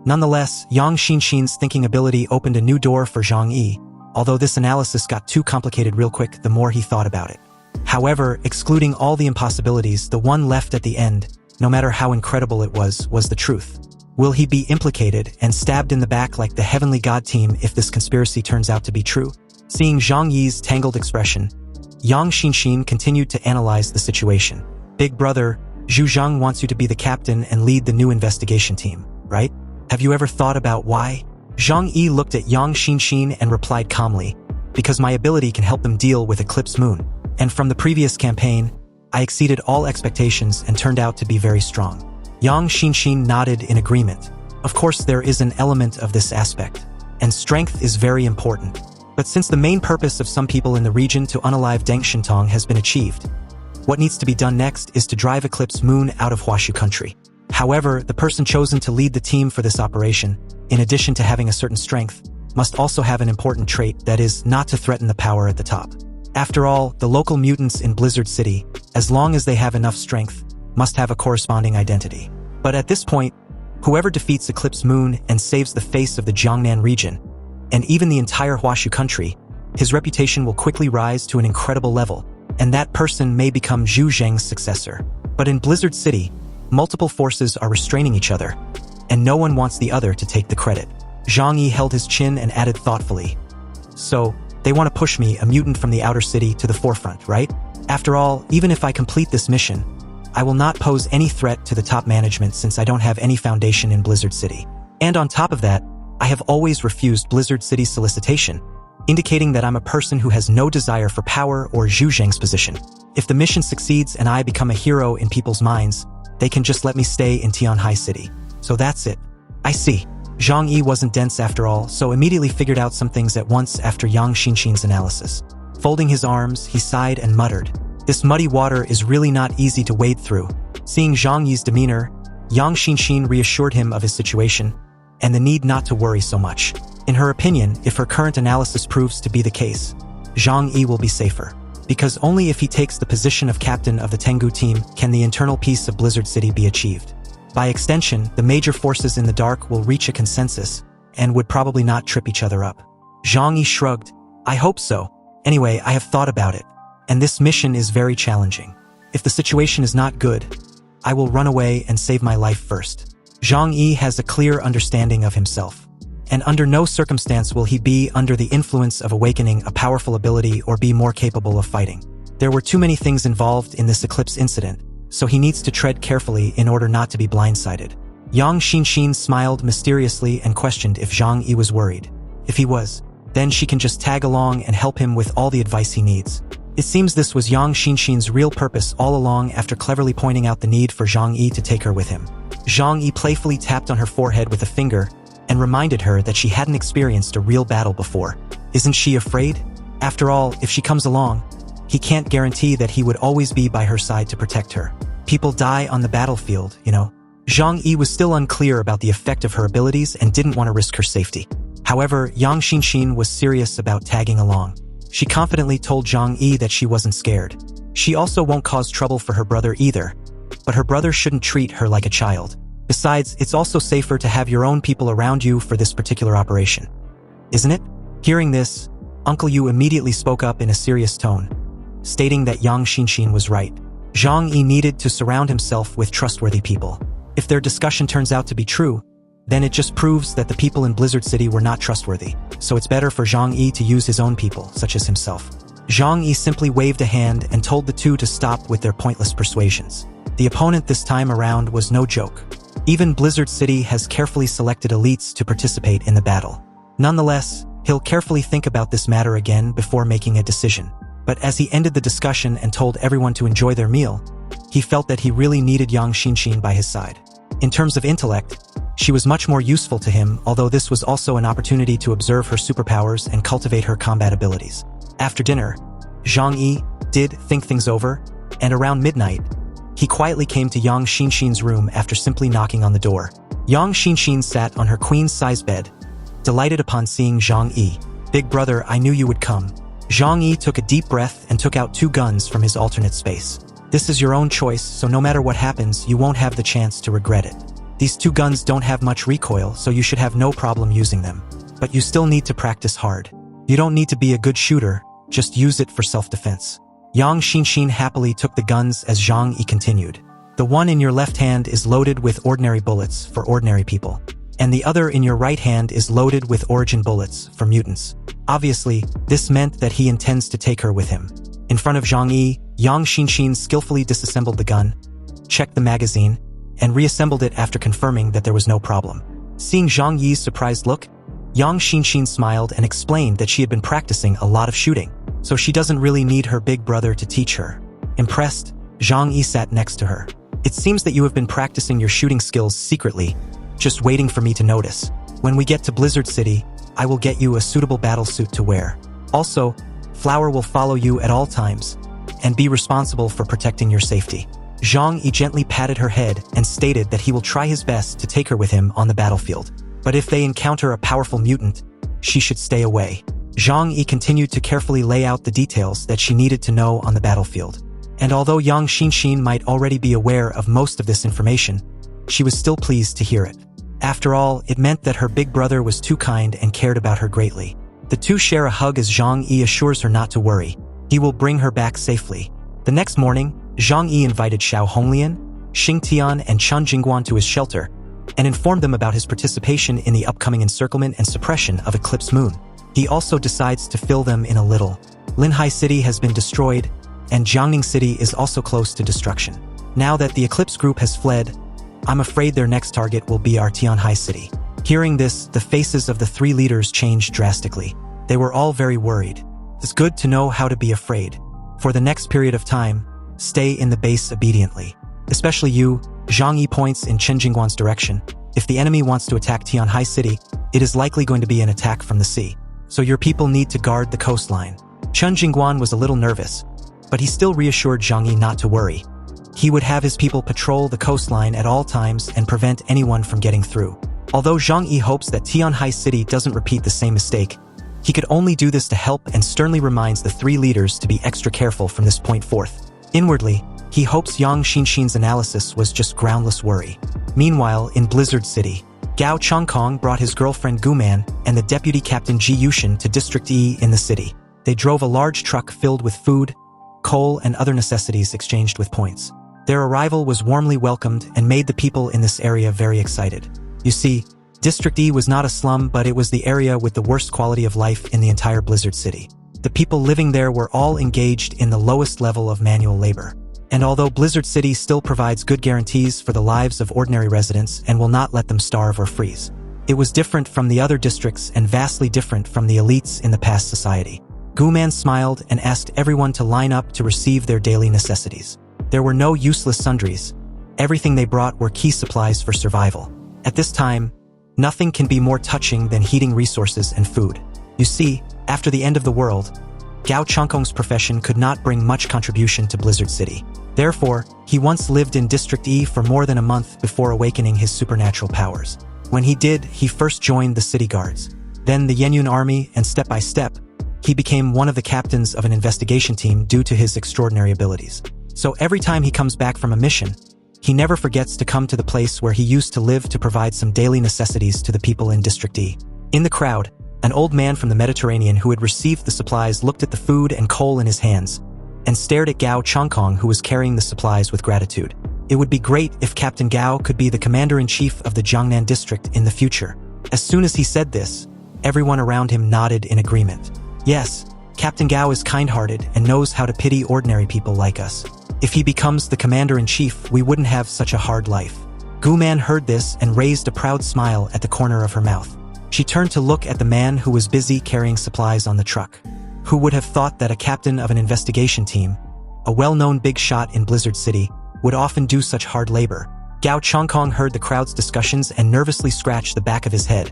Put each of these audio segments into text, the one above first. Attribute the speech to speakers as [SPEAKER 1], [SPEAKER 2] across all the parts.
[SPEAKER 1] Nonetheless, Yang Xinxin's thinking ability opened a new door for Zhang Yi, although this analysis got too complicated real quick the more he thought about it. However, excluding all the impossibilities, the one left at the end, no matter how incredible it was the truth. Will he be implicated and stabbed in the back like the heavenly god team if this conspiracy turns out to be true? Seeing Zhang Yi's tangled expression, Yang Xinxin continued to analyze the situation. Big brother, Zhu Zhang wants you to be the captain and lead the new investigation team, right? Have you ever thought about why? Zhang Yi looked at Yang Xinxin and replied calmly, because my ability can help them deal with Eclipse Moon. And from the previous campaign, I exceeded all expectations and turned out to be very strong. Yang Xinxin nodded in agreement. Of course, there is an element of this aspect, and strength is very important. But since the main purpose of some people in the region to unalive Deng Shintong has been achieved, what needs to be done next is to drive Eclipse Moon out of Huashu country. However, the person chosen to lead the team for this operation, in addition to having a certain strength, must also have an important trait, that is, not to threaten the power at the top. After all, the local mutants in Blizzard City, as long as they have enough strength, must have a corresponding identity. But at this point, whoever defeats Eclipse Moon and saves the face of the Jiangnan region, and even the entire Huashu country, his reputation will quickly rise to an incredible level, and that person may become Zhu Zheng's successor. But in Blizzard City, multiple forces are restraining each other, and no one wants the other to take the credit. Zhang Yi held his chin and added thoughtfully, "So, they want to push me, a mutant from the outer city, to the forefront, right? After all, even if I complete this mission, I will not pose any threat to the top management since I don't have any foundation in Blizzard City. And on top of that, I have always refused Blizzard City's solicitation, indicating that I'm a person who has no desire for power or Zhu Zheng's position. If the mission succeeds and I become a hero in people's minds, they can just let me stay in Tianhai City. So that's it." "I see." Zhang Yi wasn't dense after all, so immediately figured out some things at once after Yang Xinxin's analysis. Folding his arms, he sighed and muttered, "This muddy water is really not easy to wade through." Seeing Zhang Yi's demeanor, Yang Xinxin reassured him of his situation and the need not to worry so much. In her opinion, if her current analysis proves to be the case, Zhang Yi will be safer. Because only if he takes the position of captain of the Tengu team can the internal peace of Blizzard City be achieved. By extension, the major forces in the dark will reach a consensus and would probably not trip each other up. Zhang Yi shrugged. "I hope so. Anyway, I have thought about it, and this mission is very challenging. If the situation is not good, I will run away and save my life first." Zhang Yi has a clear understanding of himself, and under no circumstance will he be under the influence of awakening a powerful ability or be more capable of fighting. There were too many things involved in this Eclipse incident, so he needs to tread carefully in order not to be blindsided. Yang Xinxin smiled mysteriously and questioned if Zhang Yi was worried. If he was, then she can just tag along and help him with all the advice he needs. It seems this was Yang Xinxin's real purpose all along after cleverly pointing out the need for Zhang Yi to take her with him. Zhang Yi playfully tapped on her forehead with a finger and reminded her that she hadn't experienced a real battle before. Isn't she afraid? After all, if she comes along, he can't guarantee that he would always be by her side to protect her. People die on the battlefield, you know. Zhang Yi was still unclear about the effect of her abilities and didn't want to risk her safety. However, Yang Xinxin was serious about tagging along. She confidently told Zhang Yi that she wasn't scared. She also won't cause trouble for her brother either, but her brother shouldn't treat her like a child. Besides, it's also safer to have your own people around you for this particular operation. Isn't it? Hearing this, Uncle Yu immediately spoke up in a serious tone, stating that Yang Xinxin was right. Zhang Yi needed to surround himself with trustworthy people. If their discussion turns out to be true, then it just proves that the people in Blizzard City were not trustworthy, so it's better for Zhang Yi to use his own people, such as himself. Zhang Yi simply waved a hand and told the two to stop with their pointless persuasions. The opponent this time around was no joke. Even Blizzard City has carefully selected elites to participate in the battle. Nonetheless, he'll carefully think about this matter again before making a decision. But as he ended the discussion and told everyone to enjoy their meal, he felt that he really needed Yang Xinxin by his side. In terms of intellect, she was much more useful to him, although this was also an opportunity to observe her superpowers and cultivate her combat abilities. After dinner, Zhang Yi did think things over, and around midnight, he quietly came to Yang Xinxin's room after simply knocking on the door. Yang Xinxin sat on her queen-size bed, delighted upon seeing Zhang Yi. "Big brother, I knew you would come." Zhang Yi took a deep breath and took out 2 guns from his alternate space. "This is your own choice, so no matter what happens, you won't have the chance to regret it." These two guns don't have much recoil, so you should have no problem using them. But you still need to practice hard. You don't need to be a good shooter, just use it for self-defense. Yang Xinshin happily took the guns as Zhang Yi continued. The one in your left hand is loaded with ordinary bullets for ordinary people, and the other in your right hand is loaded with origin bullets for mutants. Obviously, this meant that he intends to take her with him. In front of Zhang Yi, Yang Xinshin skillfully disassembled the gun, checked the magazine, and reassembled it after confirming that there was no problem. Seeing Zhang Yi's surprised look, Yang Xinshin smiled and explained that she had been practicing a lot of shooting, so she doesn't really need her big brother to teach her. Impressed, Zhang Yi sat next to her. It seems that you have been practicing your shooting skills secretly, just waiting for me to notice. When we get to Blizzard City, I will get you a suitable battle suit to wear. Also, Flower will follow you at all times, and be responsible for protecting your safety. Zhang Yi gently patted her head and stated that he will try his best to take her with him on the battlefield. But if they encounter a powerful mutant, she should stay away. Zhang Yi continued to carefully lay out the details that she needed to know on the battlefield. And although Yang Xinshin might already be aware of most of this information, she was still pleased to hear it. After all, it meant that her big brother was too kind and cared about her greatly. The two share a hug as Zhang Yi assures her not to worry. He will bring her back safely. The next morning, Zhang Yi invited Xiao Honglian, Xing Tian, and Chen Jingguan to his shelter, and informed them about his participation in the upcoming encirclement and suppression of Eclipse Moon. He also decides to fill them in a little. Linhai City has been destroyed, and Jiangning City is also close to destruction. Now that the Eclipse group has fled, I'm afraid their next target will our Tianhai City. Hearing this, the faces of the three leaders changed drastically. They were all very worried. It's good to know how to be afraid. For the next period of time, stay in the base obediently. Especially you, Zhang Yi points in Chen Jingguan's direction. If the enemy wants to attack Tianhai City, it is likely going to be an attack from the sea. So your people need to guard the coastline. Chen Jingguan was a little nervous, but he still reassured Zhang Yi not to worry. He would have his people patrol the coastline at all times and prevent anyone from getting through. Although Zhang Yi hopes that Tianhai City doesn't repeat the same mistake, he could only do this to help and sternly reminds the three leaders to be extra careful from this point forth. Inwardly, he hopes Yang Xinshin's analysis was just groundless worry. Meanwhile, in Blizzard City, Gao Chong Kong brought his girlfriend Guman and the deputy captain Ji Yushin to District E in the city. They drove a large truck filled with food, coal, and other necessities exchanged with points. Their arrival was warmly welcomed and made the people in this area very excited. You see, District E was not a slum, but it was the area with the worst quality of life in the entire Blizzard City. The people living there were all engaged in the lowest level of manual labor. And although Blizzard City still provides good guarantees for the lives of ordinary residents and will not let them starve or freeze, it was different from the other districts and vastly different from the elites in the past society. Guman smiled and asked everyone to line up to receive their daily necessities. There were no useless sundries. Everything they brought were key supplies for survival. At this time, nothing can be more touching than heating resources and food. You see, after the end of the world, Gao Chong Kong's profession could not bring much contribution to Blizzard City. Therefore, he once lived in District E for more than a month before awakening his supernatural powers. When he did, he first joined the city guards, then the Yenyun army, and step by step, he became one of the captains of an investigation team due to his extraordinary abilities. So every time he comes back from a mission, he never forgets to come to the place where he used to live to provide some daily necessities to the people in District E. In the crowd, an old man from the Mediterranean who had received the supplies looked at the food and coal in his hands, and stared at Gao Chong Kong, who was carrying the supplies with gratitude. It would be great if Captain Gao could be the commander-in-chief of the Jiangnan district in the future. As soon as he said this, everyone around him nodded in agreement. Yes, Captain Gao is kind-hearted and knows how to pity ordinary people like us. If he becomes the commander-in-chief, we wouldn't have such a hard life. Guman heard this and raised a proud smile at the corner of her mouth. She turned to look at the man who was busy carrying supplies on the truck. Who would have thought that a captain of an investigation team, a well-known big shot in Blizzard City, would often do such hard labor? Gao Chong Kong heard the crowd's discussions and nervously scratched the back of his head.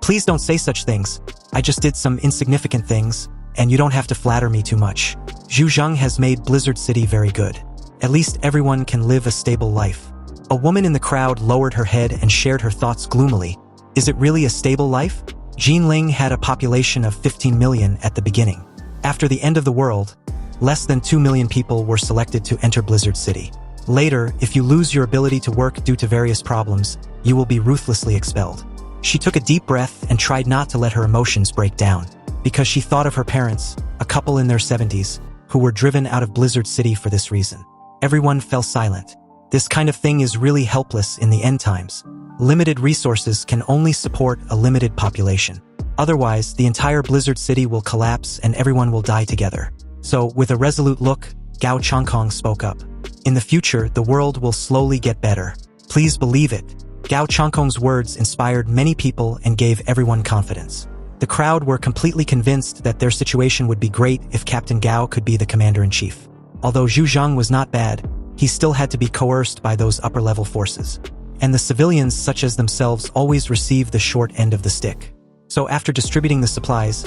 [SPEAKER 1] Please don't say such things. I just did some insignificant things, and you don't have to flatter me too much. Zhu Zheng has made Blizzard City very good. At least everyone can live a stable life. A woman in the crowd lowered her head and shared her thoughts gloomily. Is it really a stable life? Jinling had a population of 15 million at the beginning. After the end of the world, less than 2 million people were selected to enter Blizzard City. Later, if you lose your ability to work due to various problems, you will be ruthlessly expelled. She took a deep breath and tried not to let her emotions break down, because she thought of her parents, a couple in their 70s, who were driven out of Blizzard City for this reason. Everyone fell silent. This kind of thing is really helpless in the end times. Limited resources can only support a limited population. Otherwise, the entire Blizzard City will collapse and everyone will die together. So, with a resolute look, Gao Chong Kong spoke up. In the future, the world will slowly get better. Please believe it. Gao Chong Kong's words inspired many people and gave everyone confidence. The crowd were completely convinced that their situation would be great if Captain Gao could be the commander-in-chief. Although Zhu Zhang was not bad, he still had to be coerced by those upper-level forces. And the civilians such as themselves always receive the short end of the stick. So after distributing the supplies,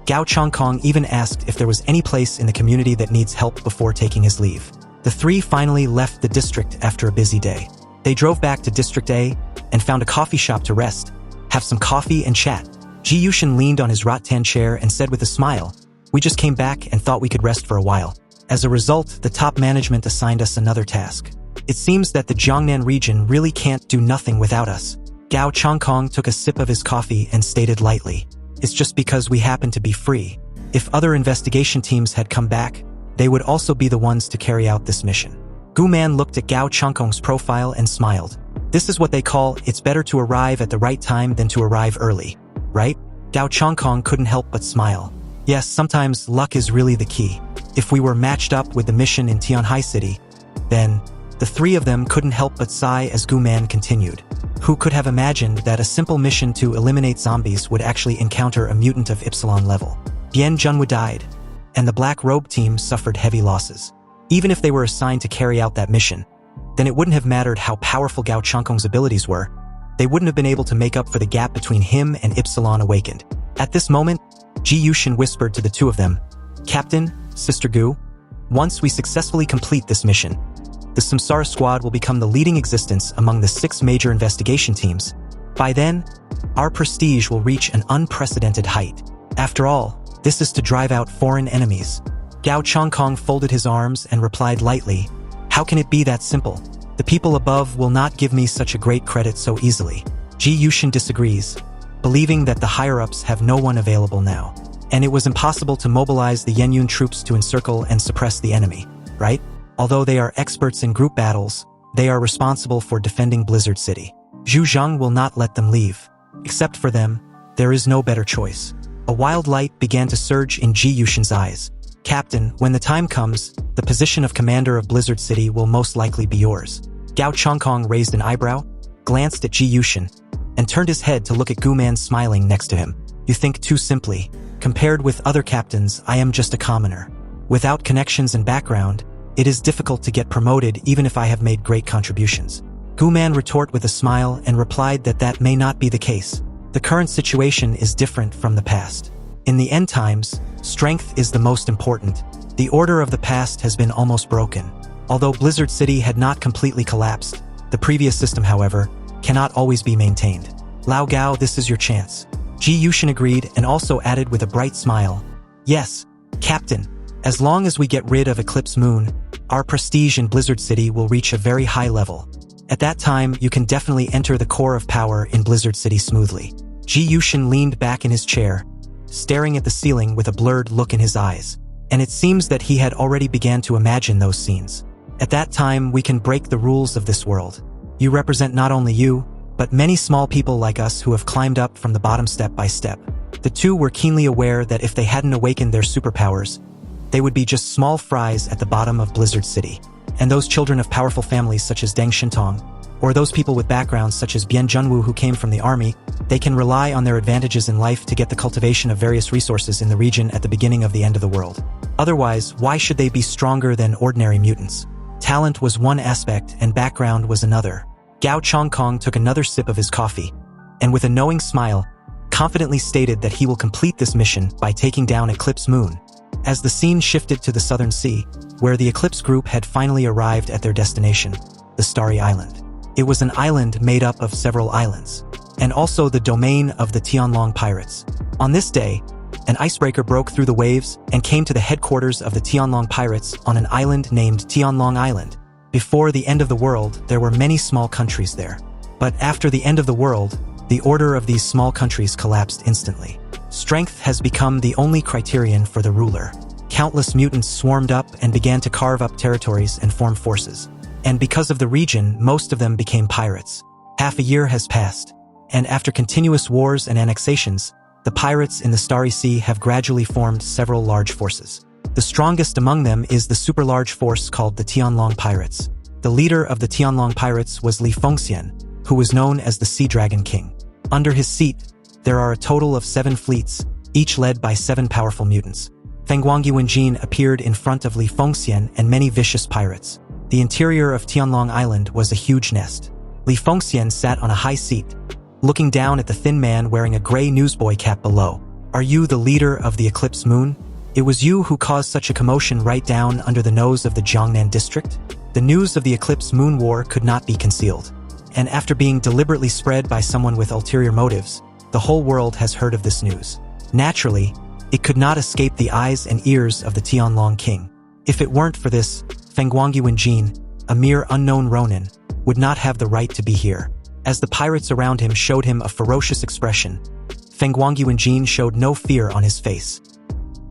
[SPEAKER 1] Gao Chong Kong even asked if there was any place in the community that needs help before taking his leave. The three finally left the district after a busy day. They drove back to District A and found a coffee shop to rest, have some coffee and chat. Ji Yushin leaned on his rattan chair and said with a smile, "We just came back and thought we could rest for a while. As a result, the top management assigned us another task. It seems that the Jiangnan region really can't do nothing without us." Gao Chong Kong took a sip of his coffee and stated lightly, "It's just because we happen to be free. If other investigation teams had come back, they would also be the ones to carry out this mission." Gu Man looked at Gao Chong Kong's profile and smiled. "This is what they call, it's better to arrive at the right time than to arrive early, right?" Gao Chong Kong couldn't help but smile. Yes, sometimes luck is really the key. If we were matched up with the mission in Tianhai City, then the three of them couldn't help but sigh as Gu Man continued. Who could have imagined that a simple mission to eliminate zombies would actually encounter a mutant of Ypsilon level? Bian Junwu died, and the Black Robe team suffered heavy losses. Even if they were assigned to carry out that mission, then it wouldn't have mattered how powerful Gao Chong Kong's abilities were. They wouldn't have been able to make up for the gap between him and Ypsilon awakened. At this moment, Ji Yushin whispered to the two of them, "Captain, Sister Gu, once we successfully complete this mission, the Samsara Squad will become the leading existence among the 6 major investigation teams. By then, our prestige will reach an unprecedented height. After all, this is to drive out foreign enemies." Gao Chong Kong folded his arms and replied lightly, "How can it be that simple? The people above will not give me such a great credit so easily." Ji Yushin disagrees, believing that the higher-ups have no one available now, and it was impossible to mobilize the Yenyun troops to encircle and suppress the enemy, right? Although they are experts in group battles, they are responsible for defending Blizzard City. Zhu Zhang will not let them leave. Except for them, there is no better choice. A wild light began to surge in Ji Yushin's eyes. "Captain, when the time comes, the position of commander of Blizzard City will most likely be yours." Gao Chong Kong raised an eyebrow, glanced at Ji Yushin, and turned his head to look at Gu Man smiling next to him. "You think too simply. Compared with other captains, I am just a commoner. Without connections and background, it is difficult to get promoted even if I have made great contributions." Gu Man retorted with a smile and replied that that may not be the case. The current situation is different from the past. In the end times, strength is the most important. The order of the past has been almost broken. Although Blizzard City had not completely collapsed, the previous system, however, cannot always be maintained. "Lao Gao, this is your chance." Ji Yushin agreed and also added with a bright smile, "Yes, Captain. As long as we get rid of Eclipse Moon, our prestige in Blizzard City will reach a very high level. At that time, you can definitely enter the core of power in Blizzard City smoothly." Ji Yushin leaned back in his chair, staring at the ceiling with a blurred look in his eyes, and it seems that he had already began to imagine those scenes. "At that time, we can break the rules of this world. You represent not only you, but many small people like us who have climbed up from the bottom step by step." The two were keenly aware that if they hadn't awakened their superpowers, they would be just small fries at the bottom of Blizzard City. And those children of powerful families such as Deng Shintong, or those people with backgrounds such as Bian Junwu who came from the army, they can rely on their advantages in life to get the cultivation of various resources in the region at the beginning of the end of the world. Otherwise, why should they be stronger than ordinary mutants? Talent was one aspect and background was another. Gao Chong Kong took another sip of his coffee, and with a knowing smile, confidently stated that he will complete this mission by taking down Eclipse Moon. As the scene shifted to the Southern Sea, where the Eclipse group had finally arrived at their destination, the Starry Island. It was an island made up of several islands, and also the domain of the Tianlong pirates. On this day, an icebreaker broke through the waves and came to the headquarters of the Tianlong pirates on an island named Tianlong Island. Before the end of the world, there were many small countries there, But after the end of the world, the order of these small countries collapsed instantly. Strength has become the only criterion for the ruler. Countless mutants swarmed up and began to carve up territories and form forces. And because of the region, most of them became pirates. Half a year has passed, and after continuous wars and annexations, the pirates in the Starry Sea have gradually formed several large forces. The strongest among them is the super-large force called the Tianlong Pirates. The leader of the Tianlong Pirates was Li Fengxian, who was known as the Sea Dragon King. Under his seat, there are a total of 7 fleets, each led by 7 powerful mutants. Fengguangyu Wenjin appeared in front of Li Fengxian and many vicious pirates. The interior of Tianlong Island was a huge nest. Li Fengxian sat on a high seat, looking down at the thin man wearing a gray newsboy cap below. "Are you the leader of the Eclipse Moon? It was you who caused such a commotion right down under the nose of the Jiangnan district?" The news of the Eclipse Moon War could not be concealed. And after being deliberately spread by someone with ulterior motives, the whole world has heard of this news. Naturally, it could not escape the eyes and ears of the Tianlong King. If it weren't for this, Fengguangyu Wenjin, a mere unknown ronin, would not have the right to be here. As the pirates around him showed him a ferocious expression, Fengguangyu Wenjin showed no fear on his face.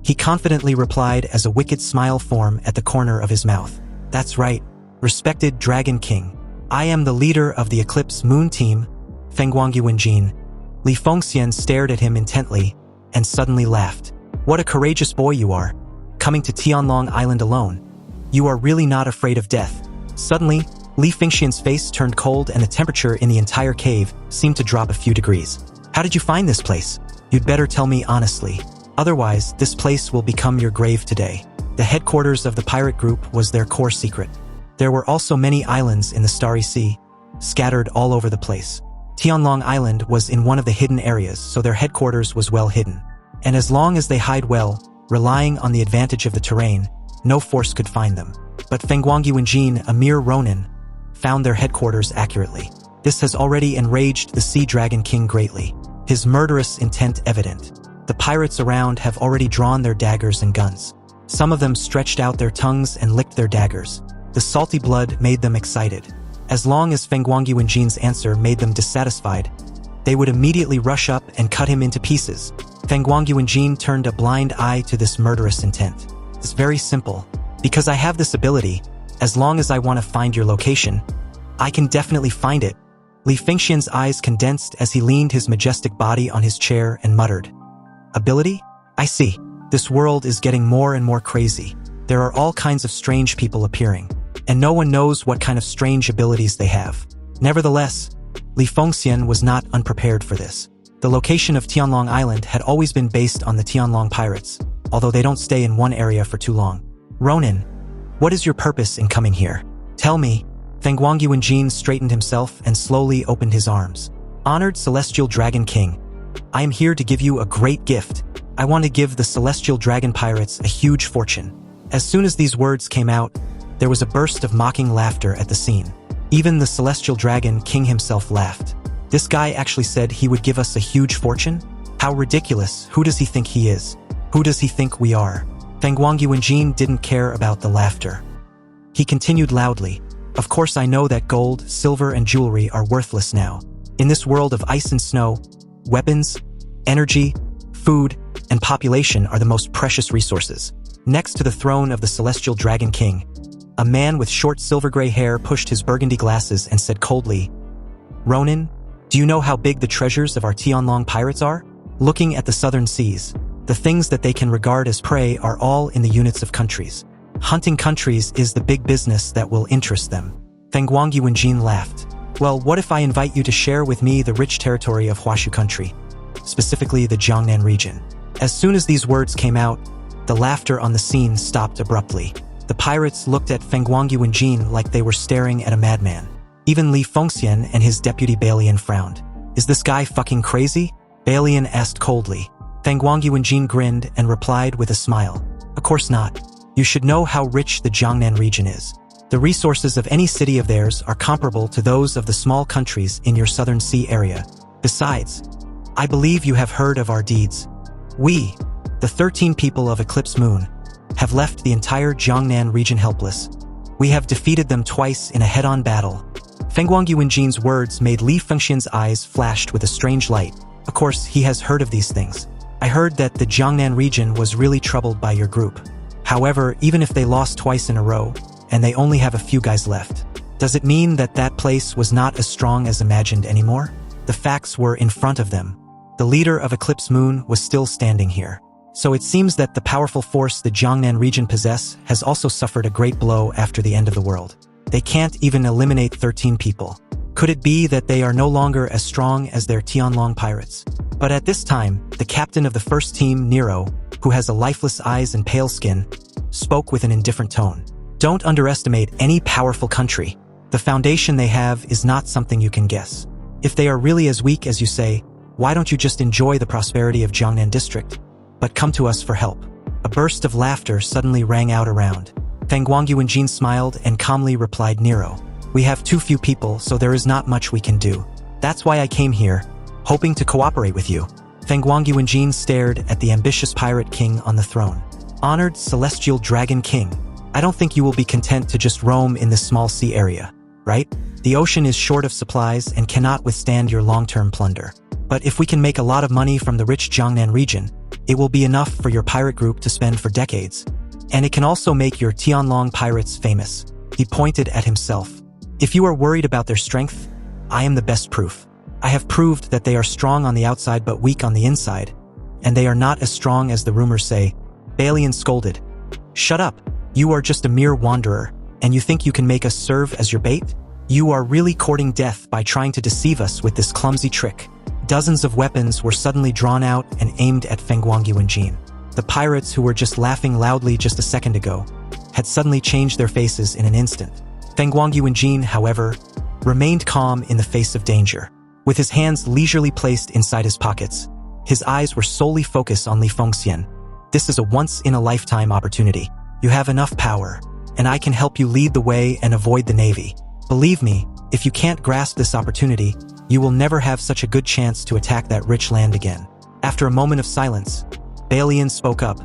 [SPEAKER 1] He confidently replied as a wicked smile formed at the corner of his mouth. "That's right, respected Dragon King. I am the leader of the Eclipse Moon team, Fengguangyu Wenjin." Li Fengxian stared at him intently and suddenly laughed. "What a courageous boy you are, coming to Tianlong Island alone. You are really not afraid of death." Suddenly, Li Fengxian's face turned cold and the temperature in the entire cave seemed to drop a few degrees. "How did you find this place? You'd better tell me honestly. Otherwise, this place will become your grave today." The headquarters of the pirate group was their core secret. There were also many islands in the Starry Sea, scattered all over the place. Tianlong Island was in one of the hidden areas, so their headquarters was well hidden. And as long as they hide well, relying on the advantage of the terrain, no force could find them. But Fengguangyu Wenjin, a mere ronin, found their headquarters accurately. This has already enraged the Sea Dragon King greatly, his murderous intent evident. The pirates around have already drawn their daggers and guns. Some of them stretched out their tongues and licked their daggers. The salty blood made them excited. As long as Fengguangyu Wenjin's answer made them dissatisfied, they would immediately rush up and cut him into pieces. Fengguangyu Wenjin turned a blind eye to this murderous intent. "It's very simple. Because I have this ability, as long as I want to find your location, I can definitely find it." Li Fengxian's eyes condensed as he leaned his majestic body on his chair and muttered, "Ability? I see. This world is getting more and more crazy. There are all kinds of strange people appearing, and no one knows what kind of strange abilities they have." Nevertheless, Li Fengxian was not unprepared for this. The location of Tianlong Island had always been based on the Tianlong pirates, although they don't stay in one area for too long. "Ronin, what is your purpose in coming here? Tell me." Fengguangyu Wenjin straightened himself and slowly opened his arms. "Honored Celestial Dragon King, I am here to give you a great gift. I want to give the Celestial Dragon Pirates a huge fortune." As soon as these words came out, there was a burst of mocking laughter at the scene. Even the Celestial Dragon King himself laughed. "This guy actually said he would give us a huge fortune? How ridiculous. Who does he think he is? Who does he think we are?" Fengguangyu Wenjin didn't care about the laughter. He continued loudly, "Of course I know that gold, silver, and jewelry are worthless now. In this world of ice and snow, weapons, energy, food, and population are the most precious resources." Next to the throne of the Celestial Dragon King, a man with short silver-gray hair pushed his burgundy glasses and said coldly, "Ronin, do you know how big the treasures of our Tianlong pirates are? Looking at the southern seas, the things that they can regard as prey are all in the units of countries. Hunting countries is the big business that will interest them." Fengguangyu Wenjin laughed. "Well, what if I invite you to share with me the rich territory of Huashu country, specifically the Jiangnan region?" As soon as these words came out, the laughter on the scene stopped abruptly. The pirates looked at Fengguangyu Wenjin like they were staring at a madman. Even Li Fengxian and his deputy Balian frowned. "Is this guy fucking crazy?" Balian asked coldly. Fengguangyu Wenjin grinned and replied with a smile, "Of course not. You should know how rich the Jiangnan region is. The resources of any city of theirs are comparable to those of the small countries in your southern sea area. Besides, I believe you have heard of our deeds. We, the 13 people of Eclipse Moon, have left the entire Jiangnan region helpless. We have defeated them twice in a head-on battle, Feng Guangyuanjin's words made Li Fengxian's eyes flashed with a strange light. Of course, he has heard of these things. I heard that the Jiangnan region was really troubled by your group. However, even if they lost twice in a row, and they only have a few guys left, does it mean that that place was not as strong as imagined anymore? The facts were in front of them. The leader of Eclipse Moon was still standing here. So it seems that the powerful force the Jiangnan region possess has also suffered a great blow after the end of the world. They can't even eliminate 13 people. Could it be that they are no longer as strong as their Tianlong pirates? But at this time, the captain of the first team, Nero, who has a lifeless eyes and pale skin, spoke with an indifferent tone. Don't underestimate any powerful country. The foundation they have is not something you can guess. If they are really as weak as you say, why don't you just enjoy the prosperity of Jiangnan district, but come to us for help? A burst of laughter suddenly rang out around. Feng Guangyuanjin smiled and calmly replied, Nero, we have too few people, so there is not much we can do. That's why I came here, hoping to cooperate with you. Feng Guangyuanjin stared at the ambitious pirate king on the throne. Honored celestial dragon king, I don't think you will be content to just roam in this small sea area, right? The ocean is short of supplies and cannot withstand your long-term plunder. But if we can make a lot of money from the rich Jiangnan region, it will be enough for your pirate group to spend for decades. And it can also make your Tianlong pirates famous. He pointed at himself. If you are worried about their strength, I am the best proof. I have proved that they are strong on the outside but weak on the inside, and they are not as strong as the rumors say. Balian scolded. Shut up. You are just a mere wanderer, and you think you can make us serve as your bait? You are really courting death by trying to deceive us with this clumsy trick. Dozens of weapons were suddenly drawn out and aimed at Feng Guangyuanjin. The pirates who were just laughing loudly just a second ago had suddenly changed their faces in an instant. Feng Guangyuanjin, however, remained calm in the face of danger. With his hands leisurely placed inside his pockets, his eyes were solely focused on Li Fengxian. This is a once-in-a-lifetime opportunity. You have enough power, and I can help you lead the way and avoid the navy. Believe me, if you can't grasp this opportunity, you will never have such a good chance to attack that rich land again. After a moment of silence, Balian spoke up,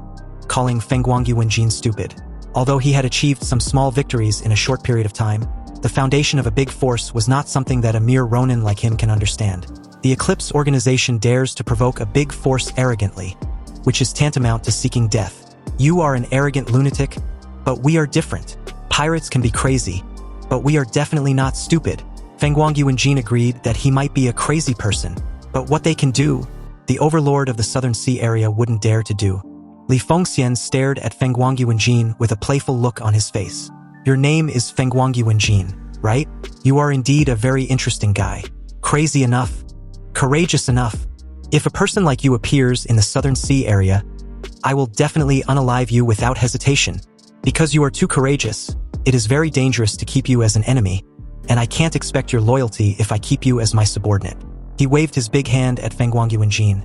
[SPEAKER 1] calling Feng Guangyuanjin stupid. Although he had achieved some small victories in a short period of time, the foundation of a big force was not something that a mere ronin like him can understand. The Eclipse organization dares to provoke a big force arrogantly, which is tantamount to seeking death. You are an arrogant lunatic, but we are different. Pirates can be crazy, but we are definitely not stupid. Feng Guangyuanjin agreed that he might be a crazy person, but what they can do, the overlord of the Southern Sea area wouldn't dare to do. Li Fengxian stared at Feng Guangyuanjin with a playful look on his face. Your name is Feng Guangyuanjin, right? You are indeed a very interesting guy. Crazy enough. Courageous enough. If a person like you appears in the Southern Sea area, I will definitely unalive you without hesitation. Because you are too courageous, it is very dangerous to keep you as an enemy, and I can't expect your loyalty if I keep you as my subordinate. He waved his big hand at Feng Guangyuanjin.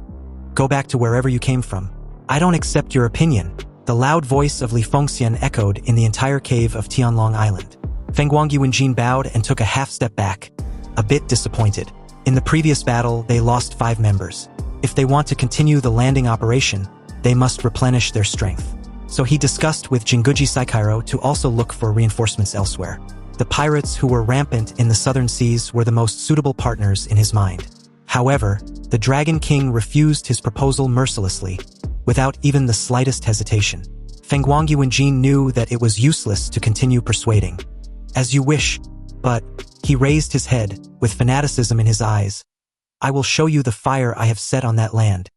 [SPEAKER 1] Go back to wherever you came from. I don't accept your opinion. The loud voice of Li Fengxian echoed in the entire cave of Tianlong Island. Feng Guangyuanjin bowed and took a half-step back, a bit disappointed. In the previous battle, they lost 5 members. If they want to continue the landing operation, they must replenish their strength. So he discussed with Jinguji Saikairo to also look for reinforcements elsewhere. The pirates who were rampant in the southern seas were the most suitable partners in his mind. However, the Dragon King refused his proposal mercilessly, without even the slightest hesitation. Feng Guangyuanjin knew that it was useless to continue persuading. As you wish, but he raised his head, with fanaticism in his eyes. I will show you the fire I have set on that land.